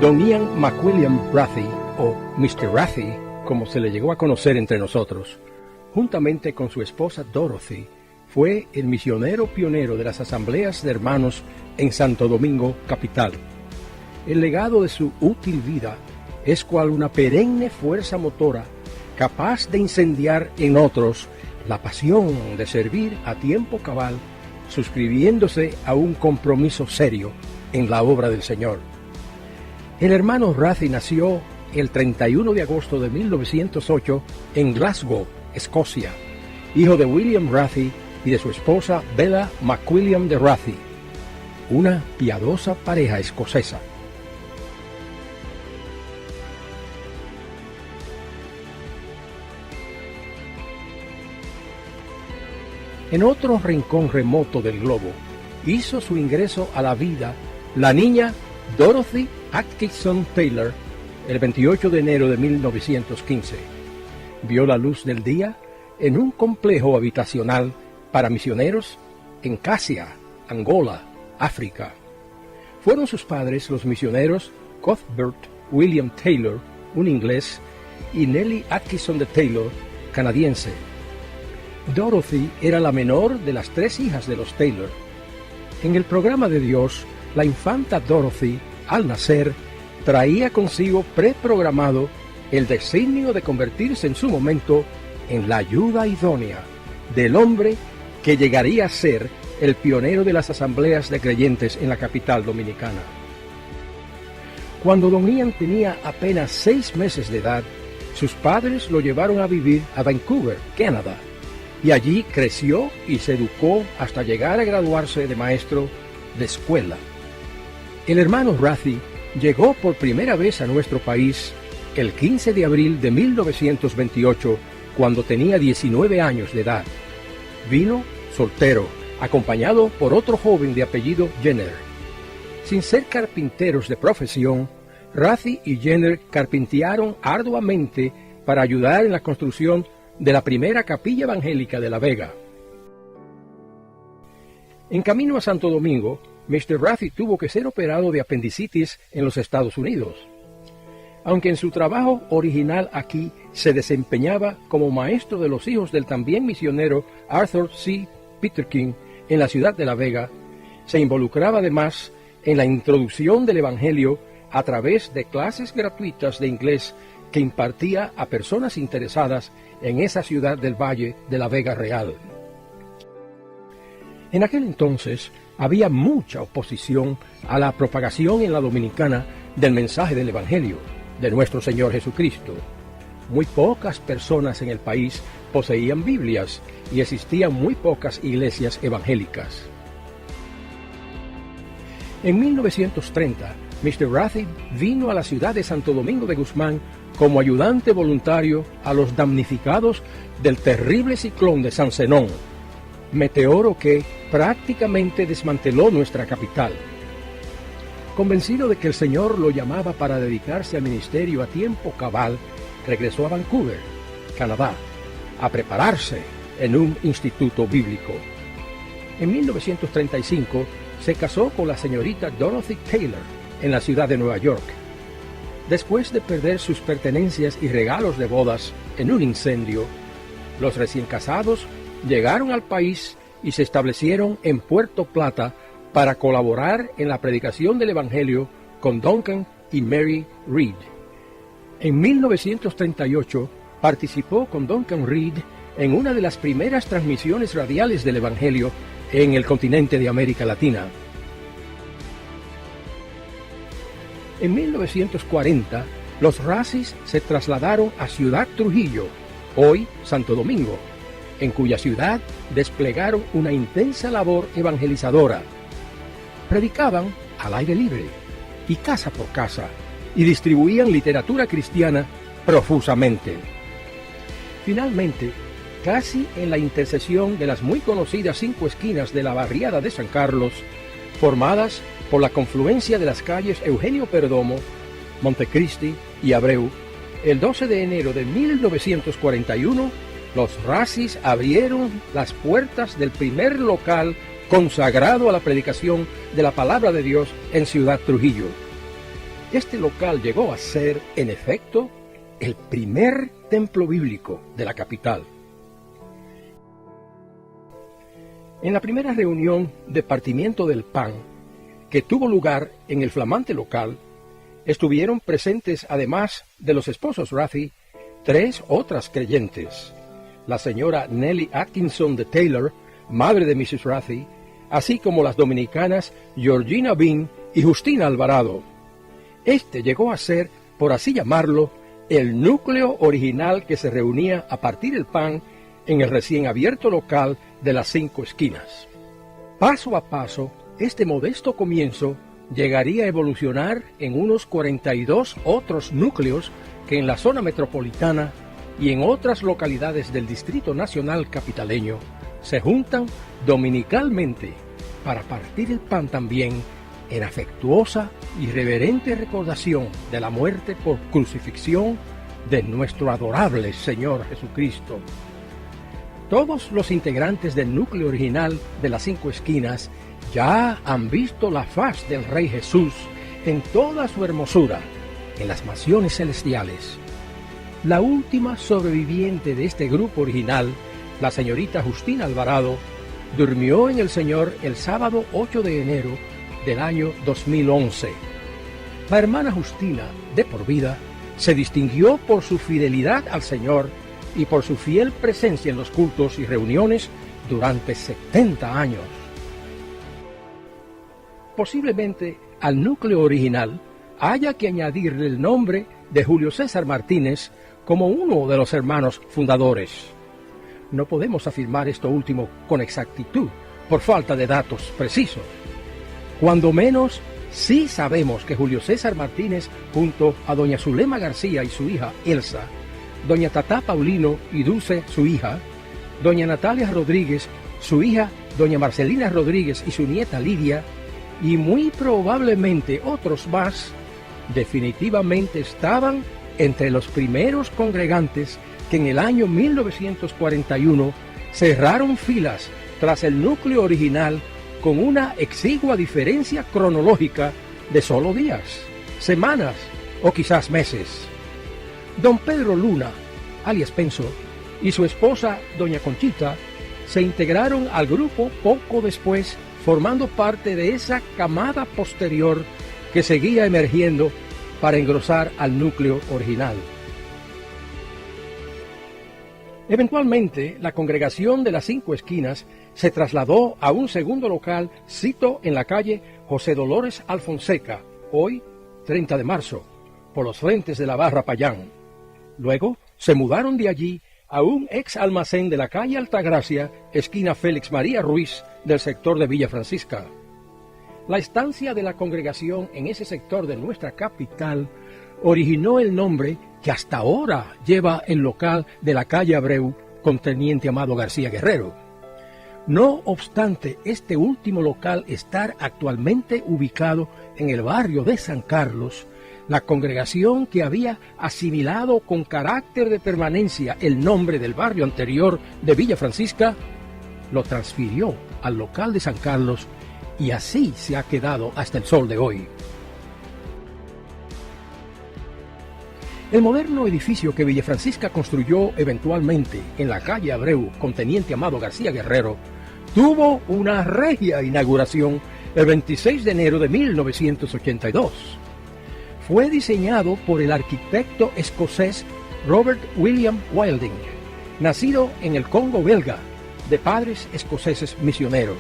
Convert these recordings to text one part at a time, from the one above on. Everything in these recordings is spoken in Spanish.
Don Ian McWilliam Rathy, o Mr. Rathy, como se le llegó a conocer entre nosotros, juntamente con su esposa Dorothy, fue el misionero pionero de las asambleas de hermanos en Santo Domingo, capital. El legado de su útil vida es cual una perenne fuerza motora capaz de incendiar en otros la pasión de servir a tiempo cabal, suscribiéndose a un compromiso serio en la obra del Señor. El hermano Rathy nació el 31 de agosto de 1908 en Glasgow, Escocia, hijo de William Rathy y de su esposa Bella McWilliam de Rathy, una piadosa pareja escocesa. En otro rincón remoto del globo, hizo su ingreso a la vida la niña Dorothy Atkinson Taylor el 28 de enero de 1915. Vio la luz del día en un complejo habitacional para misioneros en Casia, Angola, África. Fueron sus padres los misioneros Cuthbert William Taylor, un inglés, y Nellie Atkinson de Taylor, canadiense. Dorothy era la menor de las 3 hijas de los Taylor. En el programa de Dios, la infanta Dorothy, al nacer, traía consigo preprogramado el designio de convertirse en su momento en la ayuda idónea del hombre que llegaría a ser el pionero de las asambleas de creyentes en la capital dominicana. Cuando don Ian tenía apenas 6 meses de edad, sus padres lo llevaron a vivir a Vancouver, Canadá, y allí creció y se educó hasta llegar a graduarse de maestro de escuela. El hermano Rathy llegó por primera vez a nuestro país el 15 de abril de 1928, cuando tenía 19 años de edad. Vino soltero, acompañado por otro joven de apellido Jenner. Sin ser carpinteros de profesión, Rathy y Jenner carpintearon arduamente para ayudar en la construcción de la primera capilla evangélica de La Vega. En camino a Santo Domingo, Mr. Rathy tuvo que ser operado de apendicitis en los Estados Unidos. Aunque en su trabajo original aquí se desempeñaba como maestro de los hijos del también misionero Arthur C. Peterkin en la ciudad de La Vega, se involucraba además en la introducción del Evangelio a través de clases gratuitas de inglés que impartía a personas interesadas en esa ciudad del Valle de La Vega Real. En aquel entonces había mucha oposición a la propagación en la Dominicana del mensaje del Evangelio de nuestro Señor Jesucristo. Muy pocas personas en el país poseían Biblias y existían muy pocas iglesias evangélicas. En 1930, Mr. Rathy vino a la ciudad de Santo Domingo de Guzmán como ayudante voluntario a los damnificados del terrible ciclón de San Zenón, meteoro que prácticamente desmanteló nuestra capital. Convencido de que el Señor lo llamaba para dedicarse al ministerio a tiempo cabal, regresó a Vancouver, Canadá, a prepararse en un instituto bíblico. En 1935 se casó con la señorita Dorothy Taylor en la ciudad de Nueva York. Después de perder sus pertenencias y regalos de bodas en un incendio, los recién casados llegaron al país y se establecieron en Puerto Plata para colaborar en la predicación del Evangelio con Duncan y Mary Reed. En 1938 participó con Duncan Reed en una de las primeras transmisiones radiales del Evangelio en el continente de América Latina. En 1940, los Rathys se trasladaron a Ciudad Trujillo, hoy Santo Domingo, en cuya ciudad desplegaron una intensa labor evangelizadora. Predicaban al aire libre y casa por casa, y distribuían literatura cristiana profusamente. Finalmente, casi en la intersección de las muy conocidas 5 esquinas de la barriada de San Carlos, formadas por la confluencia de las calles Eugenio Perdomo, Montecristi y Abreu, el 12 de enero de 1941, los Rathys abrieron las puertas del primer local consagrado a la predicación de la palabra de Dios en Ciudad Trujillo. Este local llegó a ser, en efecto, el primer templo bíblico de la capital. En la primera reunión de partimiento del pan, que tuvo lugar en el flamante local, estuvieron presentes, además de los esposos Rathie, 3 otras creyentes: la señora Nellie Atkinson de Taylor, madre de Mrs. Rathie, así como las dominicanas Georgina Bean y Justina Alvarado. Este llegó a ser, por así llamarlo, el núcleo original que se reunía a partir del pan en el recién abierto local de las 5 esquinas. Paso a paso, este modesto comienzo llegaría a evolucionar en unos 42 otros núcleos que en la zona metropolitana y en otras localidades del Distrito Nacional Capitaleño se juntan dominicalmente para partir el pan también en afectuosa y reverente recordación de la muerte por crucifixión de nuestro adorable Señor Jesucristo. Todos los integrantes del núcleo original de las 5 esquinas ya han visto la faz del Rey Jesús en toda su hermosura en las mansiones celestiales. La última sobreviviente de este grupo original, la señorita Justina Alvarado, durmió en el Señor el sábado 8 de enero del año 2011. La hermana Justina, de por vida, se distinguió por su fidelidad al Señor y por su fiel presencia en los cultos y reuniones durante 70 años. Posiblemente al núcleo original haya que añadirle el nombre de Julio César Martínez como uno de los hermanos fundadores. No podemos afirmar esto último con exactitud por falta de datos precisos. Cuando menos, sí sabemos que Julio César Martínez, junto a doña Zulema García y su hija Elsa, doña Tatá Paulino y Dulce, su hija, doña Natalia Rodríguez, su hija doña Marcelina Rodríguez y su nieta Lidia, y muy probablemente otros más, definitivamente estaban entre los primeros congregantes que en el año 1941 cerraron filas tras el núcleo original con una exigua diferencia cronológica de solo días, semanas o quizás meses. Don Pedro Luna, alias Penso, y su esposa doña Conchita se integraron al grupo poco después, formando parte de esa camada posterior que seguía emergiendo para engrosar al núcleo original. Eventualmente, la congregación de las 5 esquinas se trasladó a un segundo local sito en la calle José Dolores Alfonseca, hoy 30 de marzo, por los frentes de la Barra Payán. Luego se mudaron de allí a un ex almacén de la calle Altagracia, esquina Félix María Ruiz, del sector de Villa Francisca. La estancia de la congregación en ese sector de nuestra capital originó el nombre que hasta ahora lleva el local de la calle Abreu con Teniente Amado García Guerrero. No obstante este último local estar actualmente ubicado en el barrio de San Carlos, la congregación que había asimilado con carácter de permanencia el nombre del barrio anterior de Villa Francisca, lo transfirió al local de San Carlos y así se ha quedado hasta el sol de hoy. El moderno edificio que Villa Francisca construyó eventualmente en la calle Abreu con Teniente Amado García Guerrero tuvo una regia inauguración el 26 de enero de 1982. Fue diseñado por el arquitecto escocés Robert William Wilding, nacido en el Congo belga, de padres escoceses misioneros.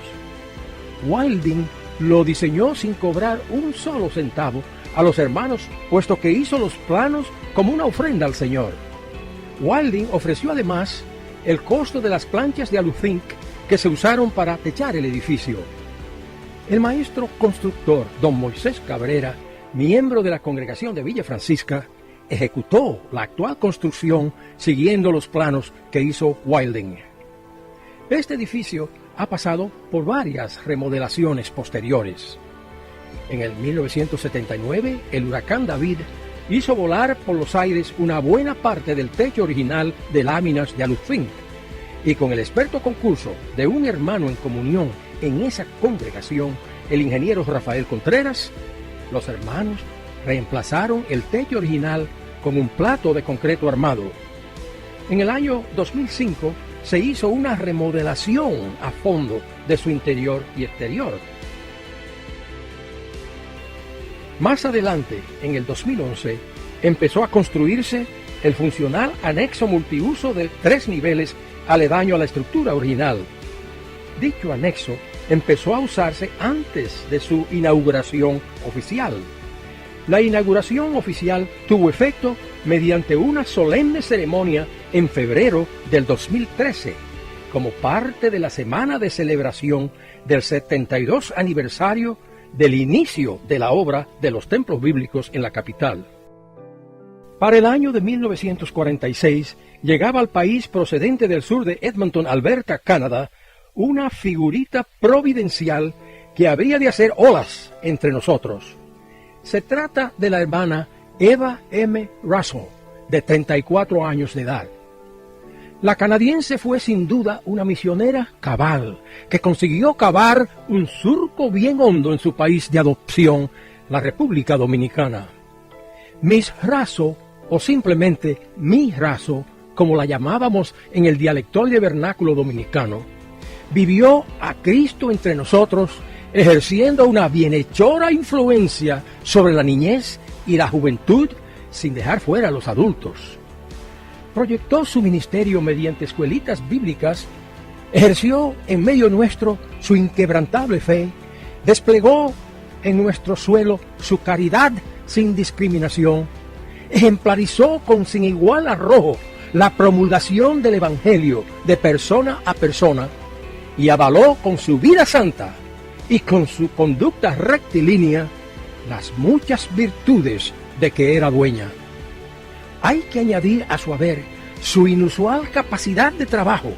Wilding lo diseñó sin cobrar un solo centavo a los hermanos, puesto que hizo los planos como una ofrenda al Señor. Wilding ofreció además el costo de las planchas de aluzinc que se usaron para techar el edificio. El maestro constructor don Moisés Cabrera, miembro de la congregación de Villa Francisca, ejecutó la actual construcción siguiendo los planos que hizo Wilding. Este edificio ha pasado por varias remodelaciones posteriores. En el 1979, el huracán David hizo volar por los aires una buena parte del techo original de láminas de aluzinc, y con el experto concurso de un hermano en comunión en esa congregación, el ingeniero Rafael Contreras, los hermanos reemplazaron el techo original con un plato de concreto armado. En el año 2005 se hizo una remodelación a fondo de su interior y exterior. Más adelante, en el 2011, empezó a construirse el funcional anexo multiuso de 3 niveles aledaño a la estructura original. Dicho anexo empezó a usarse antes de su inauguración oficial. La inauguración oficial tuvo efecto mediante una solemne ceremonia en febrero del 2013, como parte de la semana de celebración del 72 aniversario del inicio de la obra de los templos bíblicos en la capital. Para el año de 1946 llegaba al país procedente del sur de Edmonton, Alberta, Canadá, una figurita providencial que habría de hacer olas entre nosotros. Se trata de la hermana Eva M. Russell, de 34 años de edad. La canadiense fue sin duda una misionera cabal, que consiguió cavar un surco bien hondo en su país de adopción, la República Dominicana. Miss Russell, o simplemente Mi Russell, como la llamábamos en el dialectal y vernáculo dominicano, vivió a Cristo entre nosotros, ejerciendo una bienhechora influencia sobre la niñez y la juventud, sin dejar fuera a los adultos. Proyectó su ministerio mediante escuelitas bíblicas, ejerció en medio nuestro su inquebrantable fe, desplegó en nuestro suelo su caridad sin discriminación, ejemplarizó con sin igual arrojo la promulgación del Evangelio de persona a persona y avaló con su vida santa y con su conducta rectilínea las muchas virtudes de que era dueña. Hay que añadir a su haber su inusual capacidad de trabajo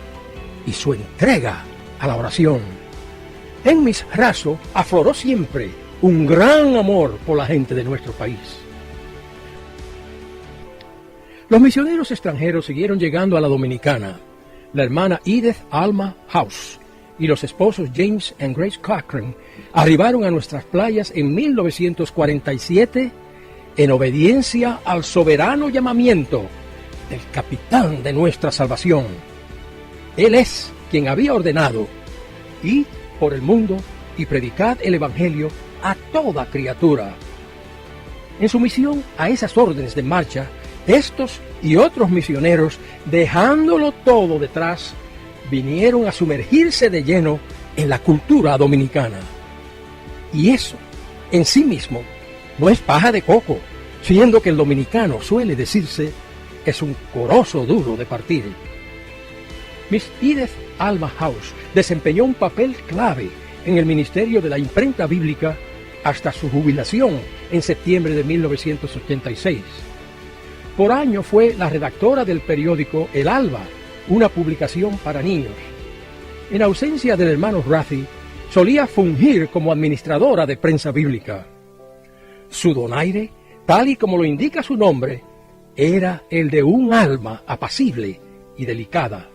y su entrega a la oración. En Miss Russell afloró siempre un gran amor por la gente de nuestro país. Los misioneros extranjeros siguieron llegando a la Dominicana. La hermana Edith Alma House y los esposos James y Grace Cochran arribaron a nuestras playas en 1947 en obediencia al soberano llamamiento del capitán de nuestra salvación. Él es quien había ordenado: id por el mundo y predicad el evangelio a toda criatura. En su misión a esas órdenes de marcha, estos y otros misioneros, dejándolo todo detrás, vinieron a sumergirse de lleno en la cultura dominicana. Y eso, en sí mismo, no es paja de coco, siendo que el dominicano, suele decirse, es un corozo duro de partir. Miss Edith Alma House desempeñó un papel clave en el ministerio de la imprenta bíblica hasta su jubilación en septiembre de 1986. Por año fue la redactora del periódico El Alba, una publicación para niños. En ausencia del hermano Rathi, solía fungir como administradora de prensa bíblica. Su donaire, tal y como lo indica su nombre, era el de un alma apacible y delicada.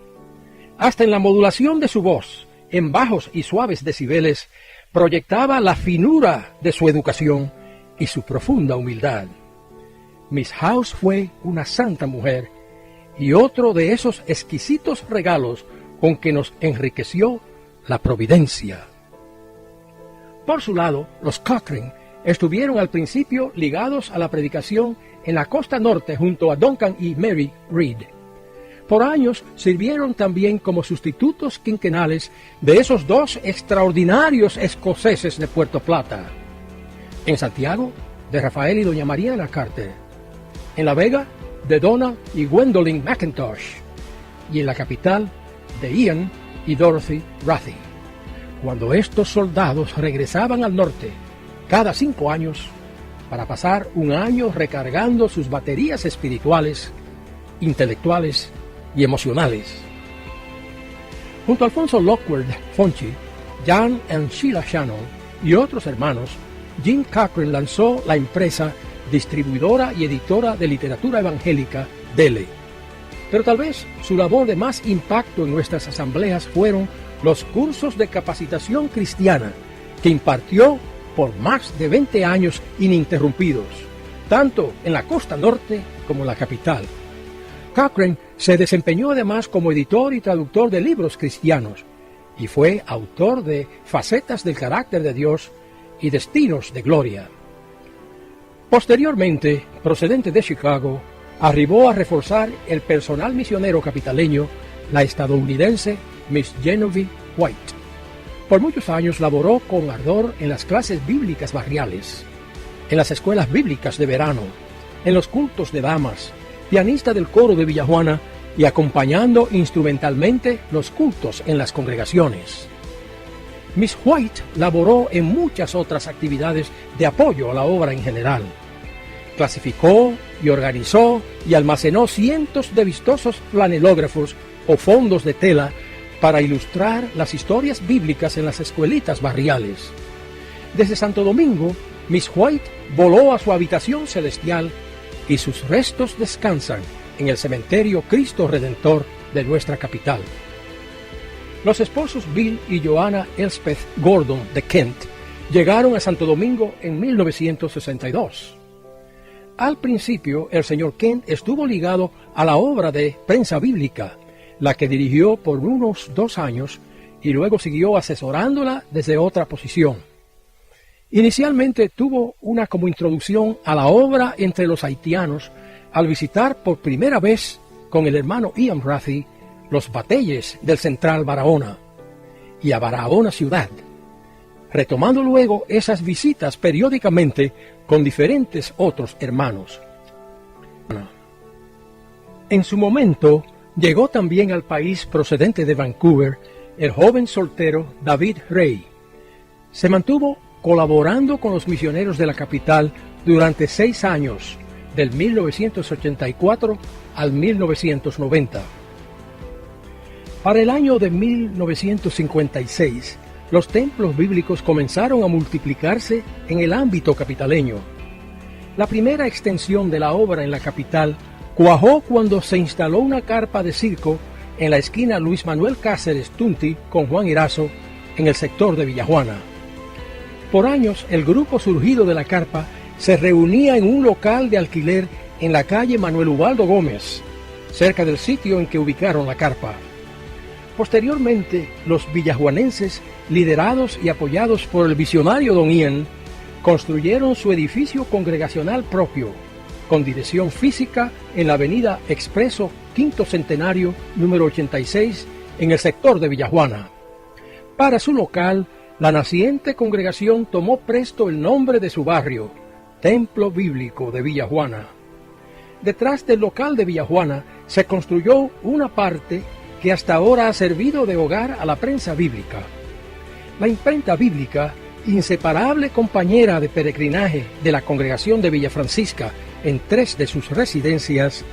Hasta en la modulación de su voz, en bajos y suaves decibeles, proyectaba la finura de su educación y su profunda humildad. Miss House fue una santa mujer y otro de esos exquisitos regalos con que nos enriqueció la providencia. Por su lado, los Cochran estuvieron al principio ligados a la predicación en la costa norte junto a Duncan y Mary Reed. Por años sirvieron también como sustitutos quinquenales de esos dos extraordinarios escoceses de Puerto Plata. En Santiago, de Rafael y doña Mariana Carter. En La Vega, de Donald y Gwendolyn McIntosh. Y en la capital, de Ian y Dorothy Rathi. Cuando estos soldados regresaban al norte cada 5 años para pasar un año recargando sus baterías espirituales, intelectuales y emocionales. Junto a Alfonso Lockwood Fonchi, Jan and Sheila Shannon y otros hermanos, Jim Cochran lanzó la empresa distribuidora y editora de literatura evangélica Dele. Pero tal vez su labor de más impacto en nuestras asambleas fueron los cursos de capacitación cristiana que impartió por más de 20 años ininterrumpidos, tanto en la costa norte como en la capital. Cochrane se desempeñó además como editor y traductor de libros cristianos y fue autor de Facetas del carácter de Dios y Destinos de gloria. Posteriormente, procedente de Chicago, arribó a reforzar el personal misionero capitaleño, la estadounidense Miss Genevieve White. Por muchos años laboró con ardor en las clases bíblicas barriales, en las escuelas bíblicas de verano, en los cultos de damas, pianista del coro de Villajuana y acompañando instrumentalmente los cultos en las congregaciones. Miss White laboró en muchas otras actividades de apoyo a la obra en general. Clasificó y organizó y almacenó cientos de vistosos flanelógrafos o fondos de tela para ilustrar las historias bíblicas en las escuelitas barriales. Desde Santo Domingo, Miss White voló a su habitación celestial y sus restos descansan en el cementerio Cristo Redentor de nuestra capital. Los esposos Bill y Joanna Elspeth Gordon de Kent llegaron a Santo Domingo en 1962. Al principio, el señor Kent estuvo ligado a la obra de prensa bíblica, la que dirigió por unos 2 años y luego siguió asesorándola desde otra posición. Inicialmente tuvo una como introducción a la obra entre los haitianos al visitar por primera vez con el hermano Ian Rathy los bateyes del Central Barahona y a Barahona ciudad, retomando luego esas visitas periódicamente con diferentes otros hermanos. En su momento llegó también al país procedente de Vancouver el joven soltero David Ray. Se mantuvo colaborando con los misioneros de la capital durante 6 años, del 1984 al 1990. Para el año de 1956, los templos bíblicos comenzaron a multiplicarse en el ámbito capitaleño. La primera extensión de la obra en la capital cuajó cuando se instaló una carpa de circo en la esquina Luis Manuel Cáceres Tunti con Juan Erazo en el sector de Villajuana. Por años, el grupo surgido de la carpa se reunía en un local de alquiler en la calle Manuel Ubaldo Gómez, cerca del sitio en que ubicaron la carpa. Posteriormente, los villajuanenses, liderados y apoyados por el visionario Don Ian, construyeron su edificio congregacional propio, con dirección física en la avenida Expreso Quinto Centenario, número 86, en el sector de Villajuana. Para su local, la naciente congregación tomó presto el nombre de su barrio, Templo Bíblico de Villajuana. Detrás del local de Villajuana se construyó una parte que hasta ahora ha servido de hogar a la prensa bíblica. La imprenta bíblica, inseparable compañera de peregrinaje de la congregación de Villa Francisca en 3 de sus residencias,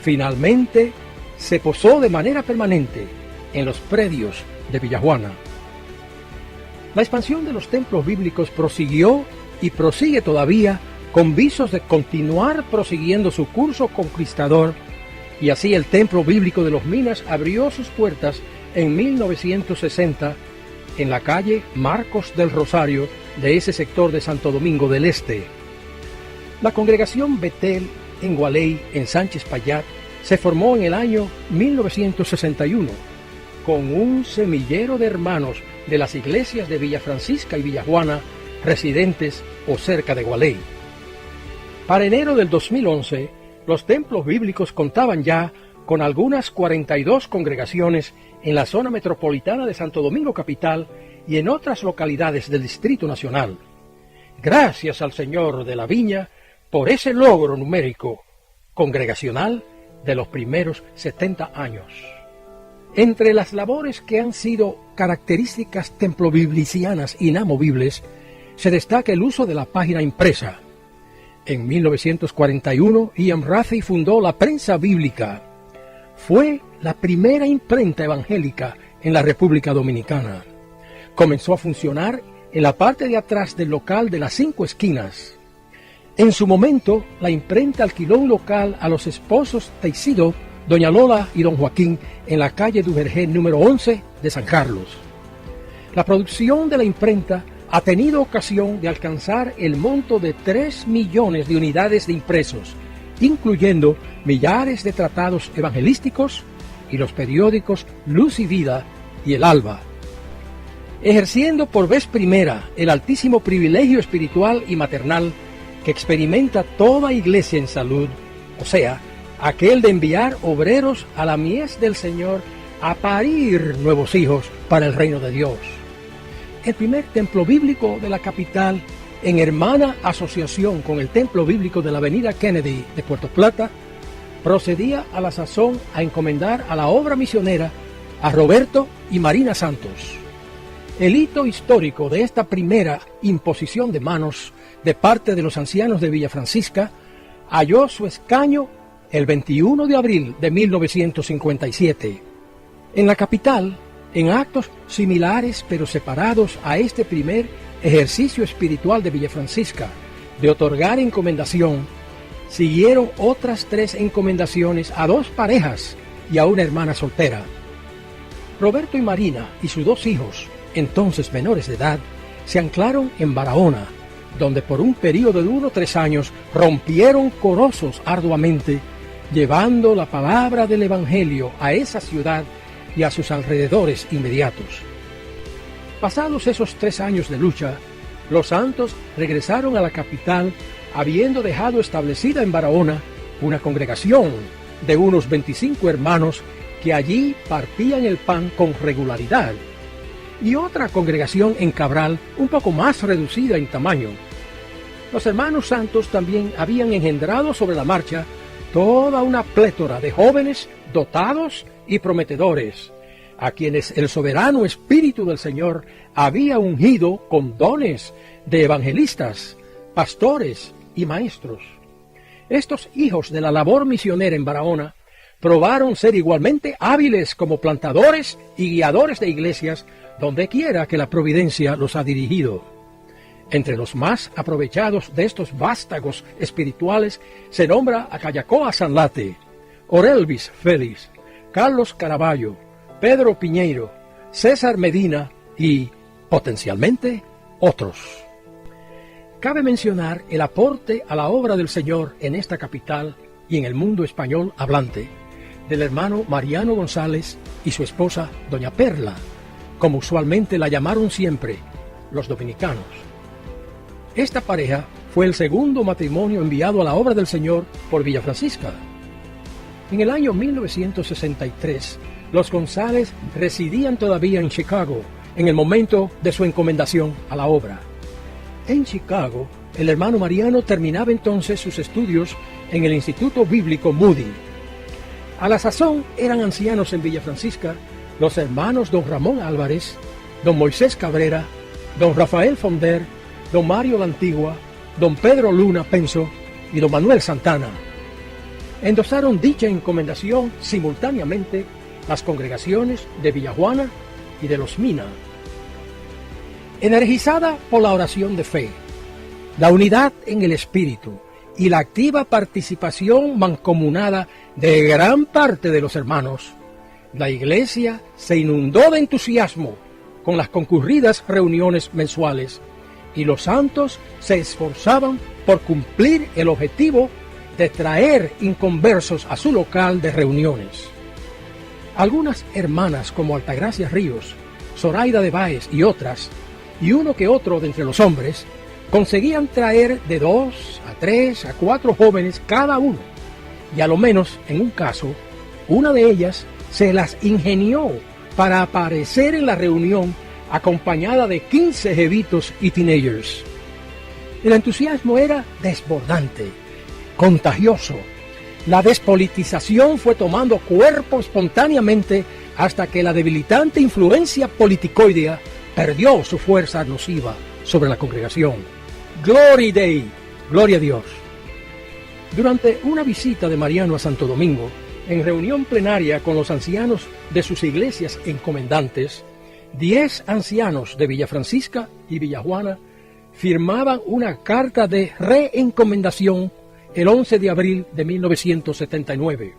finalmente se posó de manera permanente en los predios de Villajuana. La expansión de los templos bíblicos prosiguió y prosigue todavía con visos de continuar prosiguiendo su curso conquistador, y así el Templo Bíblico de los Minas abrió sus puertas en 1960 en la calle Marcos del Rosario de ese sector de Santo Domingo del Este. La congregación Betel en Gualey, en Sánchez Payat, se formó en el año 1961 con un semillero de hermanos de las iglesias de Villa Francisca y Villajuana, residentes o cerca de Gualey. Para enero del 2011, los templos bíblicos contaban ya con algunas 42 congregaciones en la zona metropolitana de Santo Domingo Capital y en otras localidades del Distrito Nacional. Gracias al Señor de la Viña por ese logro numérico congregacional de los primeros 70 años. Entre las labores que han sido características templobiblicianas inamovibles, se destaca el uso de la página impresa. En 1941, Ian Rathy fundó la Prensa Bíblica. Fue la primera imprenta evangélica en la República Dominicana. Comenzó a funcionar en la parte de atrás del local de las 5 esquinas. En su momento, la imprenta alquiló un local a los esposos Teixido, doña Lola y don Joaquín, en la calle Duvergé número 11 de San Carlos. La producción de la imprenta ha tenido ocasión de alcanzar el monto de 3 millones de unidades de impresos, incluyendo millares de tratados evangelísticos y los periódicos Luz y Vida y El Alba. Ejerciendo por vez primera el altísimo privilegio espiritual y maternal que experimenta toda iglesia en salud, o sea, aquel de enviar obreros a la mies del Señor a parir nuevos hijos para el reino de Dios. El primer templo bíblico de la capital, en hermana asociación con el templo bíblico de la avenida Kennedy de Puerto Plata, procedía a la sazón a encomendar a la obra misionera a Roberto y Marina Santos. El hito histórico de esta primera imposición de manos de parte de los ancianos de Villa Francisca halló su escaño el 21 de abril de 1957. En la capital, en actos similares pero separados a este primer ejercicio espiritual de Villa Francisca de otorgar encomendación, siguieron otras 3 encomendaciones a 2 parejas y a una hermana soltera. Roberto y Marina y sus 2 hijos, entonces menores de edad, se anclaron en Barahona, donde por un periodo de 1 o 3 años rompieron corosos arduamente, llevando la palabra del Evangelio a esa ciudad y a sus alrededores inmediatos. Pasados esos 3 años de lucha, los santos regresaron a la capital, habiendo dejado establecida en Barahona una congregación de unos 25 hermanos que allí partían el pan con regularidad, y otra congregación en Cabral un poco más reducida en tamaño. Los hermanos santos también habían engendrado sobre la marcha toda una plétora de jóvenes dotados y prometedores, a quienes el soberano Espíritu del Señor había ungido con dones de evangelistas, pastores y maestros. Estos hijos de la labor misionera en Barahona probaron ser igualmente hábiles como plantadores y guiadores de iglesias donde quiera que la providencia los ha dirigido. Entre los más aprovechados de estos vástagos espirituales se nombra a Cayacoa Sanlate, Orelvis Félix, Carlos Caraballo, Pedro Piñeiro, César Medina y, potencialmente, otros. Cabe mencionar el aporte a la obra del Señor en esta capital y en el mundo español hablante del hermano Mariano González y su esposa Doña Perla, como usualmente la llamaron siempre los dominicanos. Esta pareja fue el segundo matrimonio enviado a la obra del Señor por Villa Francisca. En el año 1963, los González residían todavía en Chicago en el momento de su encomendación a la obra. En Chicago, el hermano Mariano terminaba entonces sus estudios en el Instituto Bíblico Moody. A la sazón eran ancianos en Villa Francisca los hermanos don Ramón Álvarez, don Moisés Cabrera, don Rafael Fonder, don Mario La Antigua, don Pedro Luna Penso y don Manuel Santana. Endosaron dicha encomendación simultáneamente las congregaciones de Villajuana y de Los Mina. Energizada por la oración de fe, la unidad en el espíritu y la activa participación mancomunada de gran parte de los hermanos, la iglesia se inundó de entusiasmo con las concurridas reuniones mensuales y los santos se esforzaban por cumplir el objetivo de traer inconversos a su local de reuniones. Algunas hermanas como Altagracia Ríos, Zoraida de Báez y otras, y uno que otro de entre los hombres, conseguían traer de 2 a 3 a 4 jóvenes cada uno, y a lo menos en un caso, una de ellas se las ingenió para aparecer en la reunión acompañada de 15 jevitos y teenagers. El entusiasmo era desbordante, contagioso. La despolitización fue tomando cuerpo espontáneamente hasta que la debilitante influencia politicoidea perdió su fuerza nociva sobre la congregación. Glory Dei, gloria a Dios. Durante una visita de Mariano a Santo Domingo, en reunión plenaria con los ancianos de sus iglesias encomendantes, 10 ancianos de Villa Francisca y Villajuana firmaban una carta de reencomendación el 11 de abril de 1979.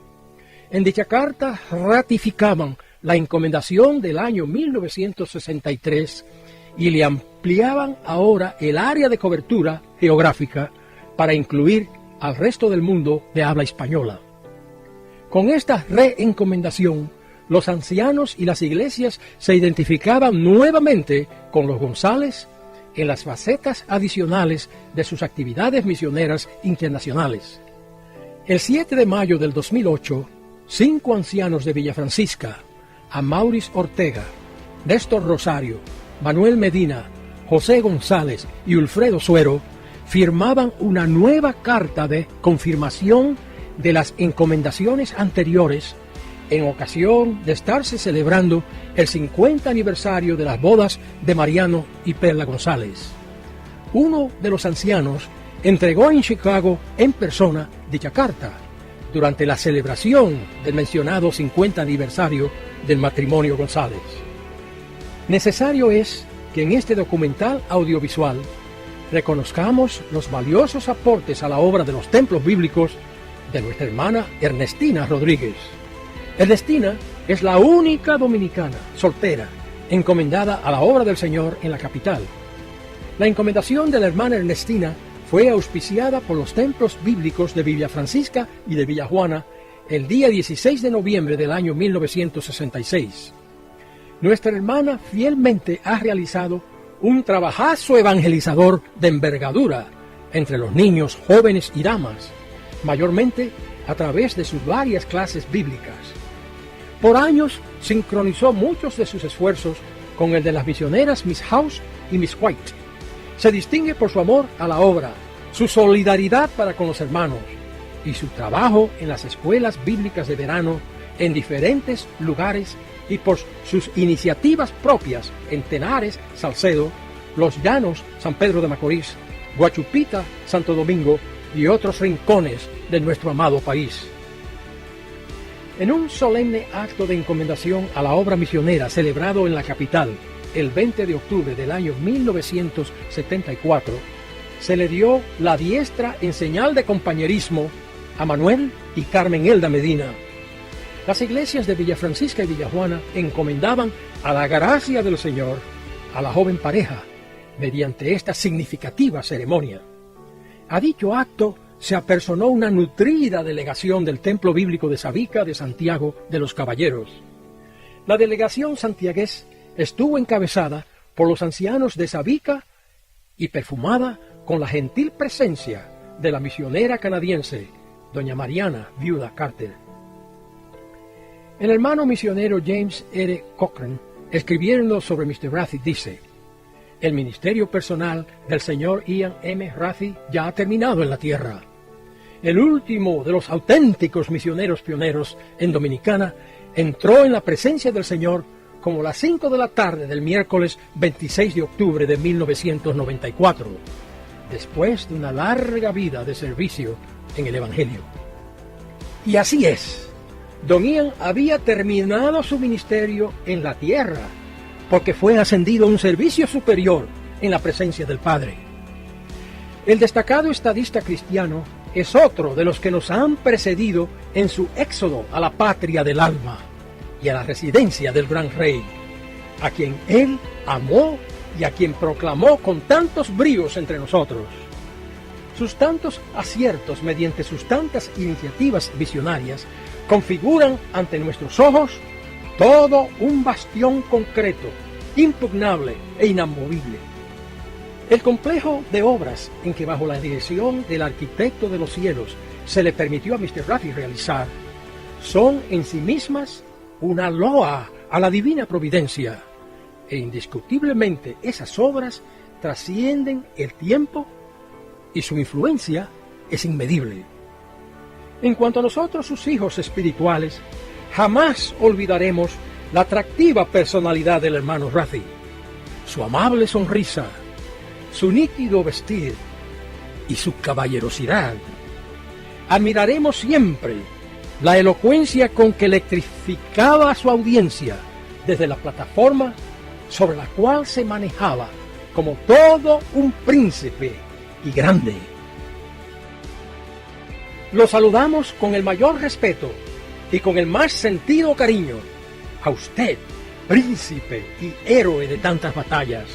En dicha carta ratificaban la encomendación del año 1963 y le ampliaban ahora el área de cobertura geográfica para incluir al resto del mundo de habla española. Con esta reencomendación, los ancianos y las iglesias se identificaban nuevamente con los González en las facetas adicionales de sus actividades misioneras internacionales. El 7 de mayo del 2008, 5 ancianos de Villafrancisca, Amauris Ortega, Néstor Rosario, Manuel Medina, José González y Ulfredo Suero, firmaban una nueva carta de confirmación de las encomendaciones anteriores en ocasión de estarse celebrando el 50 aniversario de las bodas de Mariano y Perla González. Uno de los ancianos entregó en Chicago en persona dicha carta durante la celebración del mencionado 50 aniversario del matrimonio González. Necesario es que en este documental audiovisual reconozcamos los valiosos aportes a la obra de los templos bíblicos de nuestra hermana Ernestina Rodríguez. Ernestina es la única dominicana soltera encomendada a la obra del Señor en la capital. La encomendación de la hermana Ernestina fue auspiciada por los templos bíblicos de Villafrancisca y de Villajuana el día 16 de noviembre del año 1966. Nuestra hermana fielmente ha realizado un trabajazo evangelizador de envergadura entre los niños, jóvenes y damas, mayormente a través de sus varias clases bíblicas. Por años sincronizó muchos de sus esfuerzos con el de las misioneras Miss House y Miss White. Se distingue por su amor a la obra, su solidaridad para con los hermanos y su trabajo en las escuelas bíblicas de verano en diferentes lugares y por sus iniciativas propias en Tenares, Salcedo, Los Llanos, San Pedro de Macorís, Guachupita, Santo Domingo y otros rincones de nuestro amado país. En un solemne acto de encomendación a la obra misionera celebrado en la capital el 20 de octubre del año 1974, se le dio la diestra en señal de compañerismo a Manuel y Carmen Elda Medina. Las iglesias de Villafrancisca y Villajuana encomendaban a la gracia del Señor a la joven pareja mediante esta significativa ceremonia. A dicho acto se apersonó una nutrida delegación del Templo Bíblico de Sabica de Santiago de los Caballeros. La delegación santiagués estuvo encabezada por los ancianos de Sabica y perfumada con la gentil presencia de la misionera canadiense, doña Mariana, viuda Carter. El hermano misionero James R. Cochran, escribiendo sobre Mr. Rathy, dice: el ministerio personal del señor Ian M. Rathy ya ha terminado en la tierra. El último de los auténticos misioneros pioneros en Dominicana entró en la presencia del Señor como las 5 de la tarde del miércoles 26 de octubre de 1994, después de una larga vida de servicio en el Evangelio. Y así es, don Ian había terminado su ministerio en la tierra, porque fue ascendido a un servicio superior en la presencia del Padre. El destacado estadista cristiano es otro de los que nos han precedido en su éxodo a la patria del alma y a la residencia del gran rey, a quien él amó y a quien proclamó con tantos bríos entre nosotros. Sus tantos aciertos mediante sus tantas iniciativas visionarias configuran ante nuestros ojos todo un bastión concreto, impugnable e inamovible. El complejo de obras en que bajo la dirección del arquitecto de los cielos se le permitió a Mr. Rathy realizar son en sí mismas una loa a la divina providencia, e indiscutiblemente esas obras trascienden el tiempo y su influencia es inmedible. En cuanto a nosotros, sus hijos espirituales, jamás olvidaremos la atractiva personalidad del hermano Rathy, su amable sonrisa, su nítido vestir y su caballerosidad. Admiraremos siempre la elocuencia con que electrificaba a su audiencia desde la plataforma sobre la cual se manejaba como todo un príncipe y grande. Lo saludamos con el mayor respeto y con el más sentido cariño a usted, príncipe y héroe de tantas batallas,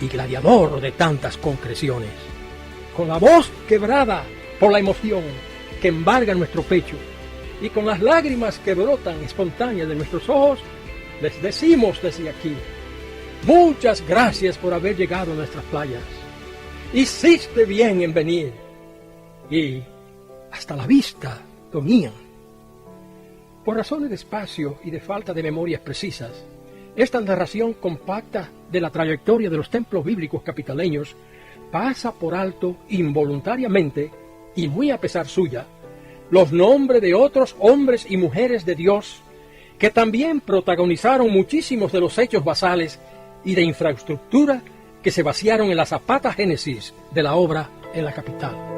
y gladiador de tantas concreciones. Con la voz quebrada por la emoción que embarga nuestro pecho y con las lágrimas que brotan espontáneas de nuestros ojos, les decimos desde aquí, muchas gracias por haber llegado a nuestras playas. Hiciste bien en venir. Y hasta la vista, Domín. Por razones de espacio y de falta de memorias precisas, esta narración compacta de la trayectoria de los templos bíblicos capitaleños pasa por alto involuntariamente, y muy a pesar suya, los nombres de otros hombres y mujeres de Dios que también protagonizaron muchísimos de los hechos basales y de infraestructura que se vaciaron en la zapata génesis de la obra en la capital.